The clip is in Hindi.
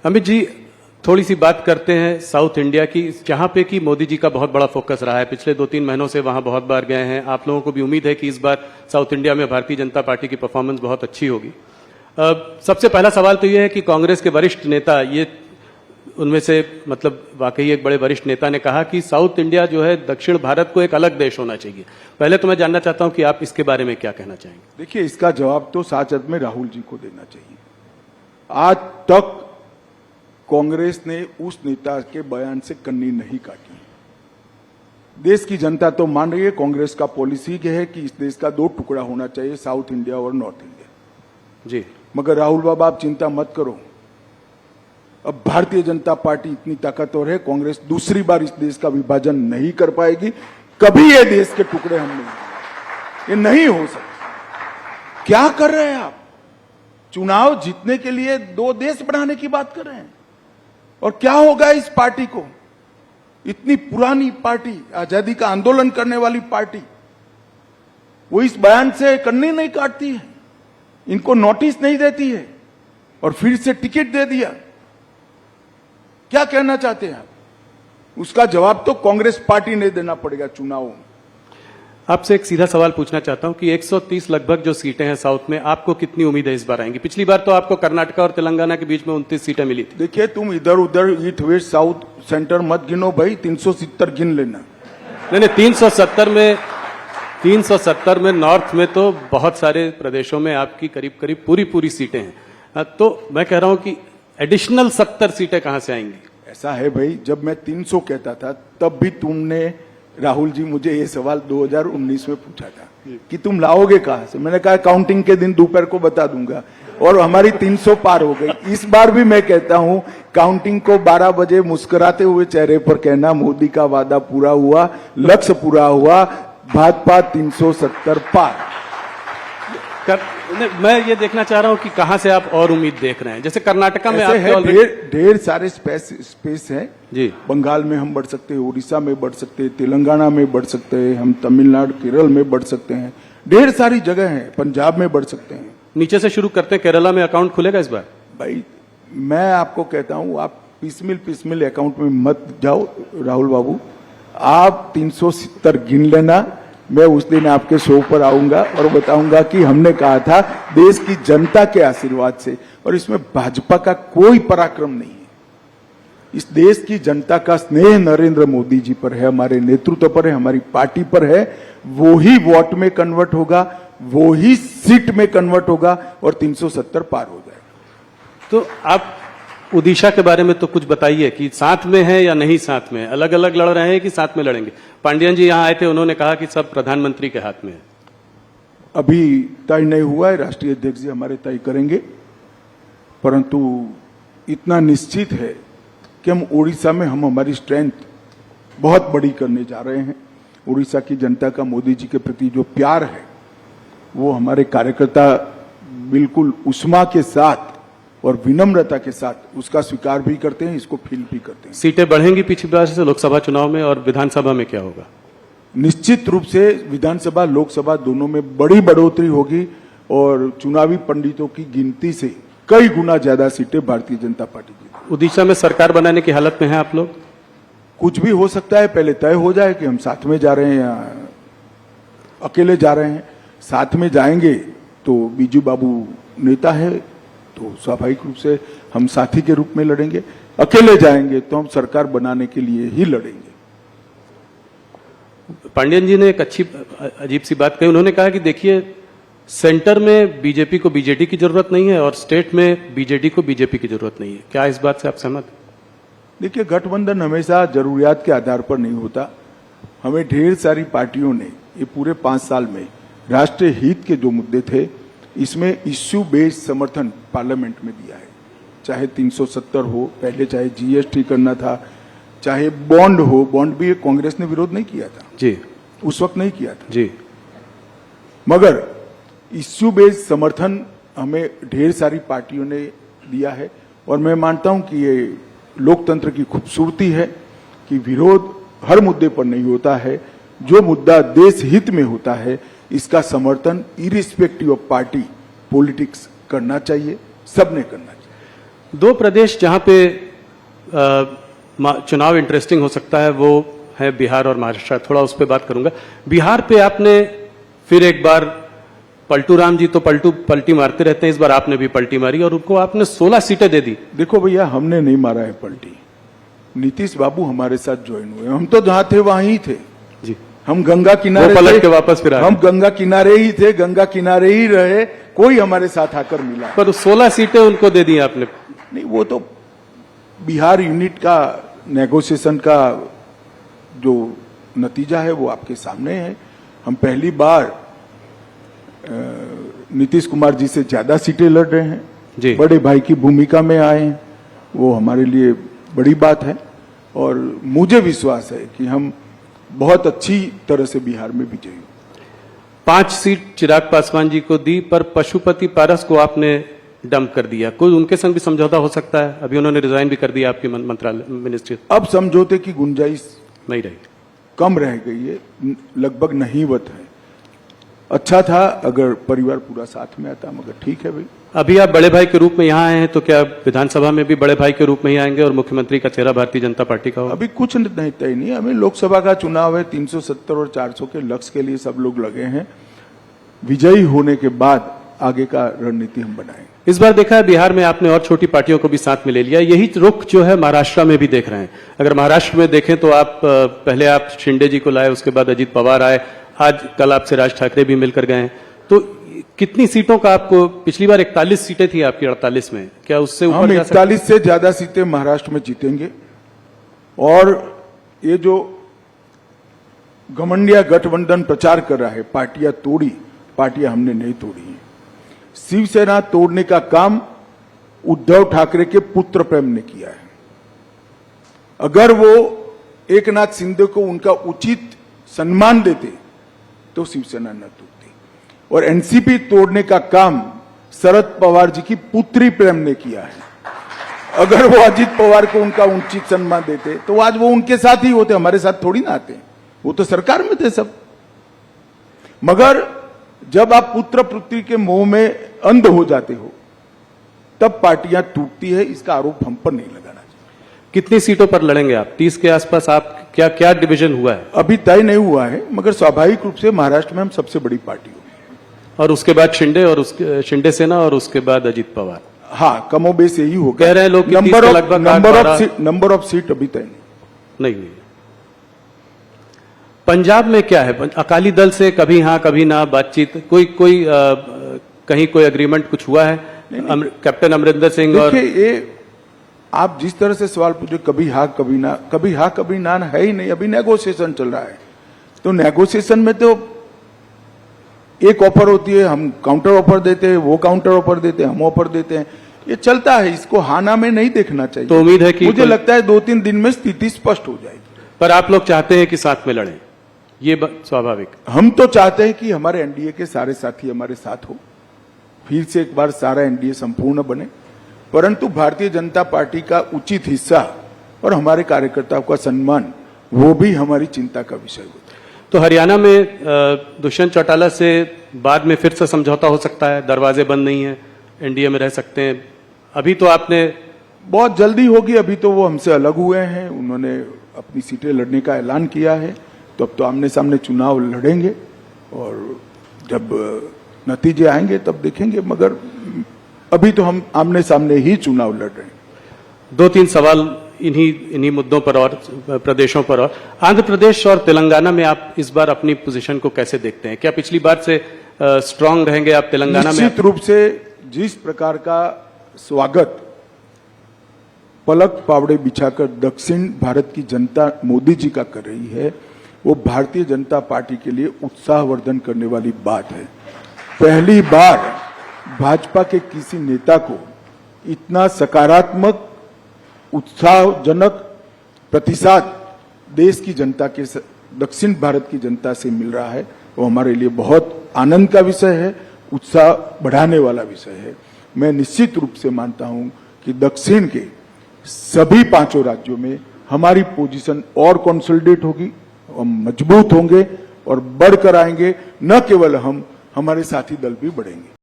अमित जी, थोड़ी सी बात करते हैं साउथ इंडिया की, जहां पे कि मोदी जी का बहुत बड़ा फोकस रहा है। पिछले 2-3 महीनों से वहां बहुत बार गए हैं। आप लोगों को भी उम्मीद है कि इस बार साउथ इंडिया में भारतीय जनता पार्टी की परफॉर्मेंस बहुत अच्छी होगी। सबसे पहला सवाल तो यह है कि कांग्रेस के वरिष्ठ नेता, ये उनमें से मतलब वाकई एक बड़े वरिष्ठ नेता ने कहा कि साउथ इंडिया जो है दक्षिण भारत को एक अलग देश होना चाहिए। पहले तो मैं जानना चाहता हूं कि आप इसके बारे में क्या कहना चाहेंगे। देखिए, इसका जवाब तो साचत में राहुल जी को देना चाहिए। आज तक कांग्रेस ने उस नेता के बयान से कन्नी नहीं काटी। देश की जनता तो मान रही है, कांग्रेस का पॉलिसी है कि इस देश का 2 टुकड़ा होना चाहिए, साउथ इंडिया और नॉर्थ इंडिया जी। मगर राहुल बाबा, आप चिंता मत करो। अब भारतीय जनता पार्टी इतनी ताकतवर है, कांग्रेस दूसरी बार इस देश का विभाजन नहीं कर पाएगी। कभी ये देश के टुकड़े हम नहीं, ये नहीं हो सकता। क्या कर रहे हैं आप? चुनाव जीतने के लिए 2 देश बनाने की बात कर रहे हैं। और क्या होगा इस पार्टी को? इतनी पुरानी पार्टी, आजादी का आंदोलन करने वाली पार्टी, वो इस बयान से कन्नी नहीं काटती है, इनको नोटिस नहीं देती है और फिर से टिकट दे दिया। क्या कहना चाहते हैं आप? उसका जवाब तो कांग्रेस पार्टी ने देना पड़ेगा चुनावों में। आपसे एक सीधा सवाल पूछना चाहता हूं कि 130 लगभग जो सीटें हैं साउथ में, आपको कितनी उम्मीद है इस बार आएंगी? पिछली बार तो आपको कर्नाटक और तेलंगाना के बीच में 29 सीटें मिली थी। देखिए, तुम इधर उधर ईस्ट वेस्ट साउथ सेंटर मत गिनो भाई, 370 गिन लेना। नहीं, 370 में नॉर्थ में तो बहुत सारे प्रदेशों में आपकी करीब करीब पूरी सीटें हैं। तो मैं कह रहा हूं कि एडिशनल 70 सीटें कहां से आएंगी? ऐसा है भाई, जब मैं 300 कहता था तब भी तुमने, राहुल जी, मुझे ये सवाल 2019 में पूछा था कि तुम लाओगे कहां से। मैंने कहा काउंटिंग के दिन दोपहर को बता दूंगा, और हमारी 300 पार हो गई। इस बार भी मैं कहता हूं, काउंटिंग को 12 बजे मुस्कुराते हुए चेहरे पर कहना, मोदी का वादा पूरा हुआ, लक्ष्य पूरा हुआ, भाजपा 370 पार। मैं ये देखना चाह रहा हूं कि कहां से आप और उम्मीद देख रहे हैं। जैसे कर्नाटका में ढेर सारे स्पेस है जी। बंगाल में हम बढ़ सकते हैं, उड़ीसा में बढ़ सकते हैं, तेलंगाना में बढ़ सकते हैं, हम तमिलनाडु केरल में बढ़ सकते हैं, ढेर सारी जगह है, पंजाब में बढ़ सकते हैं। नीचे से शुरू करते हैं, केरला में अकाउंट खुलेगा इस बार? भाई, मैं आपको कहता हूं, आप पिसमिल अकाउंट में मत जाओ राहुल बाबू। आप 370 गिन लेना, मैं उस दिन आपके शो पर आऊंगा और बताऊंगा कि हमने कहा था देश की जनता के आशीर्वाद से, और इसमें भाजपा का कोई पराक्रम नहीं है। इस देश की जनता का स्नेह नरेंद्र मोदी जी पर है, हमारे नेतृत्व पर है, हमारी पार्टी पर है। वो ही वोट में कन्वर्ट होगा, वो ही सीट में कन्वर्ट होगा और 370 पार हो जाएगा। तो आप ओडिशा के बारे में तो कुछ बताइए कि साथ में है या नहीं साथ में, अलग अलग लड़ रहे हैं कि साथ में लड़ेंगे? पांडियन जी यहां आए थे, उन्होंने कहा कि सब प्रधानमंत्री के हाथ में है। अभी तय नहीं हुआ है, राष्ट्रीय अध्यक्ष जी हमारे तय करेंगे, परंतु इतना निश्चित है कि हम उड़ीसा में हमारी स्ट्रेंथ बहुत बड़ी करने जा रहे हैं। उड़ीसा की जनता का मोदी जी के प्रति जो प्यार है, वो हमारे कार्यकर्ता बिल्कुल उष्मा के साथ और विनम्रता के साथ उसका स्वीकार भी करते हैं, इसको फील भी करते हैं। सीटें बढ़ेंगी पिछली बार से लोकसभा चुनाव में, और विधानसभा में क्या होगा? निश्चित रूप से विधानसभा लोकसभा दोनों में बड़ी बढ़ोतरी होगी, और चुनावी पंडितों की गिनती से कई गुना ज्यादा सीटें भारतीय जनता पार्टी की। ओडिशा में सरकार बनाने की हालत में है आप लोग? कुछ भी हो सकता है, पहले तय हो जाए कि हम साथ में जा रहे हैं या अकेले जा रहे हैं। साथ में जाएंगे तो बीजू बाबू नेता है, तो स्वाभाविक रूप से हम साथी के रूप में लड़ेंगे। अकेले जाएंगे तो हम सरकार बनाने के लिए ही लड़ेंगे। पांडियन जी ने एक अच्छी अजीब सी बात कही। उन्होंने कहा कि देखिए, सेंटर में बीजेपी को बीजेडी की जरूरत नहीं है और स्टेट में बीजेडी को बीजेपी की जरूरत नहीं है। क्या इस बात से आप सहमत? देखिए, गठबंधन हमेशा जरूरियात के आधार पर नहीं होता। हमें ढेर सारी पार्टियों ने ये पूरे 5 साल में राष्ट्रीय हित के जो मुद्दे थे, इसमें इश्यू बेस्ड समर्थन पार्लियामेंट में दिया है। चाहे 370 हो, पहले चाहे जीएसटी करना था, चाहे बॉन्ड हो, बॉन्ड भी कांग्रेस ने विरोध नहीं किया था जी, उस वक्त नहीं किया था जी, मगर इश्यू बेस्ड समर्थन हमें ढेर सारी पार्टियों ने दिया है। और मैं मानता हूं कि ये लोकतंत्र की खूबसूरती है कि विरोध हर मुद्दे पर नहीं होता है। जो मुद्दा देश हित में होता है, इसका समर्थन इरिस्पेक्टिव ऑफ पार्टी पॉलिटिक्स करना चाहिए, सबने करना चाहिए। दो प्रदेश जहां पे चुनाव इंटरेस्टिंग हो सकता है वो है बिहार और महाराष्ट्र। थोड़ा उस पर बात करूंगा। बिहार पे आपने फिर एक बार, पलटू राम जी तो पलटी मारते रहते हैं, इस बार आपने भी पलटी मारी और उनको आपने 16 सीटें दे दी। देखो भैया, हमने नहीं मारा है पलटी, नीतीश बाबू हमारे साथ ज्वाइन हुए। हम तो जहां थे वहीं ही थे जी। हम गंगा किनारे पलट थे, के वापस फिर आए। हम गंगा किनारे ही थे, गंगा किनारे ही रहे, कोई हमारे साथ आकर मिला पर 16 सीटें उनको दे दी आपने। नहीं। वो तो बिहार यूनिट का नेगोशिएशन का जो नतीजा है वो आपके सामने है। हम पहली बार नीतीश कुमार जी से ज्यादा सीटें लड़ रहे हैं जी। बड़े भाई की भूमिका में आए हैं, वो हमारे लिए बड़ी बात है और मुझे विश्वास है कि हम बहुत अच्छी तरह से बिहार में विजयी होंगे। 5 सीट चिराग पासवान जी को दी, पर पशुपति पारस को आपने डंप कर दिया। कोई उनके संग भी समझौता हो सकता है? अभी उन्होंने रिजाइन भी कर दिया आपकी मंत्रालय मिनिस्ट्री। अब समझौते की गुंजाइश नहीं रही, कम रह गई है, लगभग नहींवत है। अच्छा था अगर परिवार पूरा साथ में आता, मगर ठीक है भाई। अभी आप बड़े भाई के रूप में यहाँ आए हैं, तो क्या विधानसभा में भी बड़े भाई के रूप में ही आएंगे और मुख्यमंत्री का चेहरा भारतीय जनता पार्टी का होगा? अभी कुछ नहीं तय नहीं। हमें लोकसभा का चुनाव है, 370 और 400 के लक्ष्य के लिए सब लोग लगे हैं। विजयी होने के बाद आगे का रणनीति हम बनाएंगे। इस बार देखा है बिहार में आपने और छोटी पार्टियों को भी साथ में ले लिया। यही रुख जो है महाराष्ट्र में भी देख रहे हैं। अगर महाराष्ट्र में देखें तो आप पहले आप शिंदे जी को लाए, उसके बाद अजीत पवार आए, आज कल आपसे राज ठाकरे भी मिलकर गए हैं। तो कितनी सीटों का आपको, पिछली बार 41 सीटें थी आपकी 48 में, क्या उससे ऊपर हम जा सकते हैं? 41 से ज्यादा सीटें महाराष्ट्र में जीतेंगे। और ये जो घमंडिया गठबंधन प्रचार कर रहा है, पार्टियां तोड़ी, पार्टियां हमने नहीं तोड़ी है। शिवसेना तोड़ने का काम उद्धव ठाकरे के पुत्र प्रेम ने किया है। अगर वो एकनाथ शिंदे को उनका उचित सम्मान देते तो शिवसेना न टूटती। और एनसीपी तोड़ने का काम शरद पवार जी की पुत्री प्रेम ने किया है। अगर वो अजीत पवार को उनका उचित सम्मान देते तो आज वो उनके साथ ही होते, हमारे साथ थोड़ी ना आते। वो तो सरकार में थे सब। मगर जब आप पुत्र पुत्री के मोह में अंध हो जाते हो तब पार्टियां टूटती है। इसका आरोप हम पर नहीं लगाना चाहिए। कितनी सीटों पर लड़ेंगे आप? 30 के आसपास आप, क्या क्या डिवीजन हुआ है? अभी तय नहीं हुआ है, मगर स्वाभाविक रूप से महाराष्ट्र में हम सबसे बड़ी पार्टी होगी। और उसके बाद शिंदे, और उसके शिंदे सेना, और उसके बाद अजीत पवार। हाँ, कमोबेश यही होगा। कह रहे हैं लोग कि 30 का लगभग नंबर ऑफ सीट अभी तय नहीं हुई। पंजाब में क्या है? अकाली दल से कभी हाँ कभी ना बातचीत, कहीं कोई एग्रीमेंट कुछ हुआ है? कैप्टन अमरिंदर सिंह और देखिए, ये आप जिस तरह से सवाल पूछे, कभी हाँ कभी ना, कभी हाँ कभी ना है ही नहीं। अभी नेगोशिएशन चल रहा है। तो नेगोशिएशन में तो एक ऑफर होती है, हम काउंटर ऑफर देते हैं, वो काउंटर ऑफर देते हैं, हम ऑफर देते हैं। ये चलता है, इसको हाना में नहीं देखना चाहिए। तो उम्मीद है कि मुझे लगता है 2-3 दिन में स्थिति स्पष्ट हो जाएगी। पर आप लोग चाहते हैं कि साथ में लड़ें, ये स्वाभाविक। हम तो चाहते हैं कि हमारे एनडीए के सारे साथी हमारे साथ हो, फिर से एक बार सारा एनडीए संपूर्ण बने। परंतु भारतीय जनता पार्टी का उचित हिस्सा और हमारे कार्यकर्ताओं का सम्मान, वो भी हमारी चिंता का विषय होता है। तो हरियाणा में दुष्यंत चौटाला से बाद में फिर से समझौता हो सकता है? दरवाजे बंद नहीं है, एनडीए में रह सकते हैं। अभी तो आपने, बहुत जल्दी होगी। अभी तो वो हमसे अलग हुए हैं, उन्होंने अपनी सीटें लड़ने का ऐलान किया है। तो अब तो आमने सामने चुनाव लड़ेंगे और जब नतीजे आएंगे तब देखेंगे। मगर अभी तो हम आमने सामने ही चुनाव लड़ रहे हैं। 2-3 सवाल इन्हीं मुद्दों पर और प्रदेशों पर। और आंध्र प्रदेश और तेलंगाना में आप इस बार अपनी पोजीशन को कैसे देखते हैं? क्या पिछली बार से स्ट्रांग रहेंगे आप तेलंगाना में? निश्चित रूप से जिस प्रकार का स्वागत पलक पावड़े बिछाकर दक्षिण भारत की जनता मोदी जी का कर रही है, वो भारतीय जनता पार्टी के लिए उत्साहवर्धन करने वाली बात है। पहली बार भाजपा के किसी नेता को इतना सकारात्मक, उत्साहजनक प्रतिसाद देश की जनता के, दक्षिण भारत की जनता से मिल रहा है। वो हमारे लिए बहुत आनंद का विषय है, उत्साह बढ़ाने वाला विषय है। मैं निश्चित रूप से मानता हूं कि दक्षिण के सभी 5 राज्यों में हमारी पोजीशन और कंसोलिडेट होगी, हम मजबूत होंगे और बढ़कर आएंगे। न केवल हम, हमारे साथी दल भी बढ़ेंगे।